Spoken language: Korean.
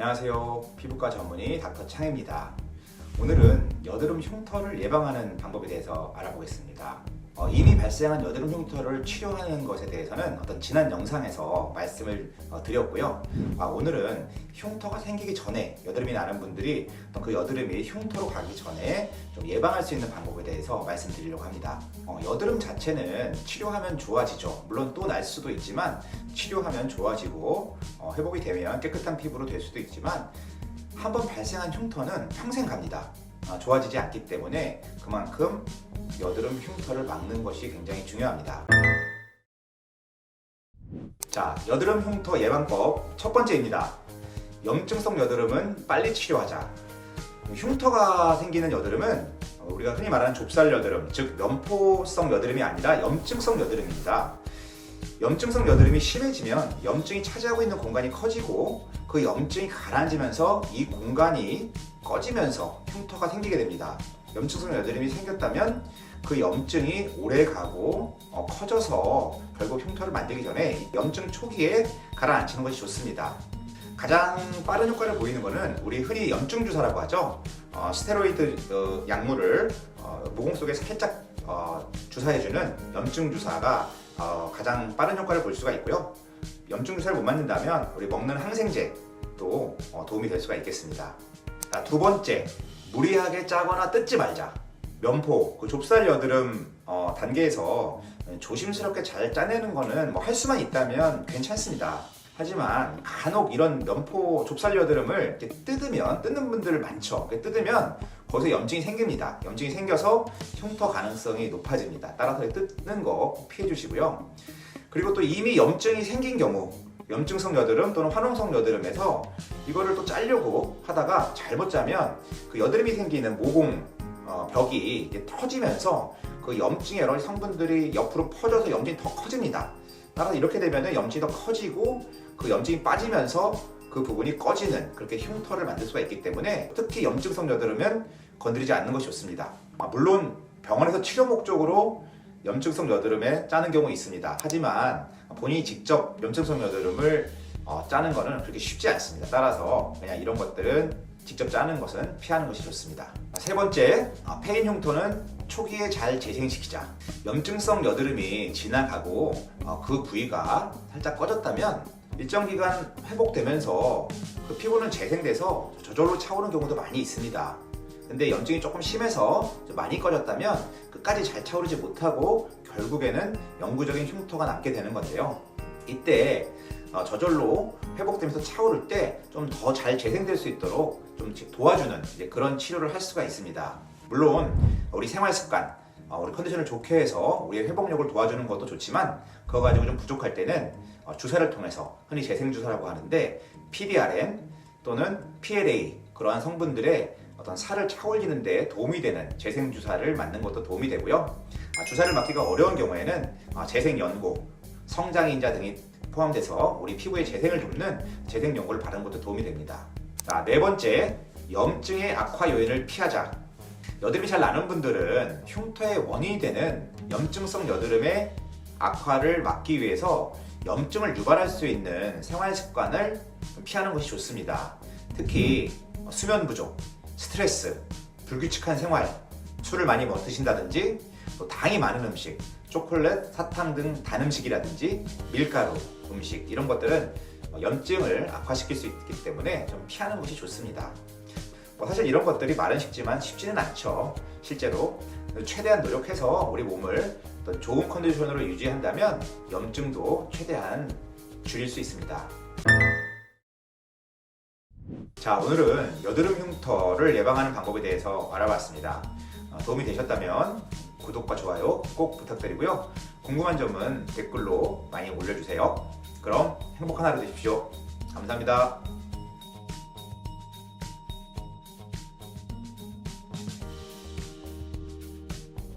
안녕하세요. 피부과 전문의 닥터 창입니다. 오늘은 여드름 흉터를 예방하는 방법에 대해서 알아보겠습니다. 이미 발생한 여드름 흉터를 치료하는 것에 대해서는 지난 영상에서 말씀을 드렸고요. 오늘은 흉터가 생기기 전에 여드름이 나는 분들이 그 여드름이 흉터로 가기 전에 좀 예방할 수 있는 방법에 대해서 말씀드리려고 합니다. 여드름 자체는 치료하면 좋아지죠. 물론 또 날 수도 있지만 치료하면 좋아지고 회복이 되면 깨끗한 피부로 될 수도 있지만 한번 발생한 흉터는 평생 갑니다. 좋아지지 않기 때문에 그만큼 여드름 흉터를 막는 것이 굉장히 중요합니다. 자, 여드름 흉터 예방법 첫 번째입니다. 염증성 여드름은 빨리 치료하자. 흉터가 생기는 여드름은 우리가 흔히 말하는 좁쌀 여드름, 즉 면포성 여드름이 아니라 염증성 여드름입니다. 염증성 여드름이 심해지면 염증이 차지하고 있는 공간이 커지고 그 염증이 가라앉으면서 이 공간이 꺼지면서 흉터가 생기게 됩니다. 염증성 여드름이 생겼다면 그 염증이 오래 가고 커져서 결국 흉터를 만들기 전에 염증 초기에 가라앉히는 것이 좋습니다. 가장 빠른 효과를 보이는 것은 우리 흔히 염증 주사라고 하죠. 스테로이드 약물을 모공 속에 살짝 주사해주는 염증 주사가 가장 빠른 효과를 볼 수가 있고요. 염증 주사를 못 맞는다면 우리 먹는 항생제도 도움이 될 수가 있겠습니다. 자, 두 번째, 무리하게 짜거나 뜯지 말자. 면포, 그 좁쌀 여드름 단계에서 조심스럽게 잘 짜내는 거는 할 수만 있다면 괜찮습니다. 하지만 간혹 이런 면포 좁쌀 여드름을 이렇게 뜯는 분들 많죠. 뜯으면 거기서 염증이 생깁니다. 염증이 생겨서 흉터 가능성이 높아집니다. 따라서 뜯는 거 꼭 피해 주시고요. 그리고 또 이미 염증이 생긴 경우, 염증성 여드름 또는 화농성 여드름에서 이거를 또 짜려고 하다가 잘못 짜면 그 여드름이 생기는 모공 벽이 이렇게 터지면서 그 염증의 여러 성분들이 옆으로 퍼져서 염증이 더 커집니다. 따라서 이렇게 되면 염증이 더 커지고 그 염증이 빠지면서 그 부분이 꺼지는 그렇게 흉터를 만들 수가 있기 때문에 특히 염증성 여드름은 건드리지 않는 것이 좋습니다. 물론 병원에서 치료 목적으로 염증성 여드름에 짜는 경우 있습니다. 하지만 본인이 직접 염증성 여드름을 짜는 것은 그렇게 쉽지 않습니다. 따라서 그냥 이런 것들은 직접 짜는 것은 피하는 것이 좋습니다. 세 번째, 폐인 흉터는 초기에 잘 재생시키자. 염증성 여드름이 지나가고 그 부위가 살짝 꺼졌다면 일정 기간 회복되면서 그 피부는 재생돼서 저절로 차오르는 경우도 많이 있습니다. 근데 염증이 조금 심해서 많이 꺼졌다면 끝까지 잘 차오르지 못하고 결국에는 영구적인 흉터가 남게 되는 건데요. 이때 저절로 회복되면서 차오를 때 좀 더 잘 재생될 수 있도록 좀 도와주는 그런 치료를 할 수가 있습니다. 물론 우리 생활 습관, 우리 컨디션을 좋게 해서 우리의 회복력을 도와주는 것도 좋지만 그거 가지고 좀 부족할 때는 주사를 통해서 흔히 재생주사라고 하는데 PDRN 또는 PLA 그러한 성분들의 살을 차올리는 데 도움이 되는 재생주사를 맞는 것도 도움이 되고요. 주사를 맞기가 어려운 경우에는 재생연고, 성장인자 등이 포함돼서 우리 피부의 재생을 돕는 재생연고를 바르는 것도 도움이 됩니다. 자, 네 번째, 염증의 악화 요인을 피하자. 여드름이 잘 나는 분들은 흉터의 원인이 되는 염증성 여드름의 악화를 막기 위해서 염증을 유발할 수 있는 생활 습관을 피하는 것이 좋습니다. 특히 수면 부족, 스트레스, 불규칙한 생활, 술을 많이 드신다든지 또 당이 많은 음식, 초콜릿, 사탕 등 단 음식이라든지 밀가루 음식 이런 것들은 염증을 악화시킬 수 있기 때문에 좀 피하는 것이 좋습니다. 사실 이런 것들이 말은 쉽지는 않죠. 실제로 최대한 노력해서 우리 몸을 좋은 컨디션으로 유지한다면 염증도 최대한 줄일 수 있습니다. 자, 오늘은 여드름 흉터를 예방하는 방법에 대해서 알아봤습니다. 도움이 되셨다면 구독과 좋아요 꼭 부탁드리고요. 궁금한 점은 댓글로 많이 올려주세요. 그럼 행복한 하루 되십시오. 감사합니다.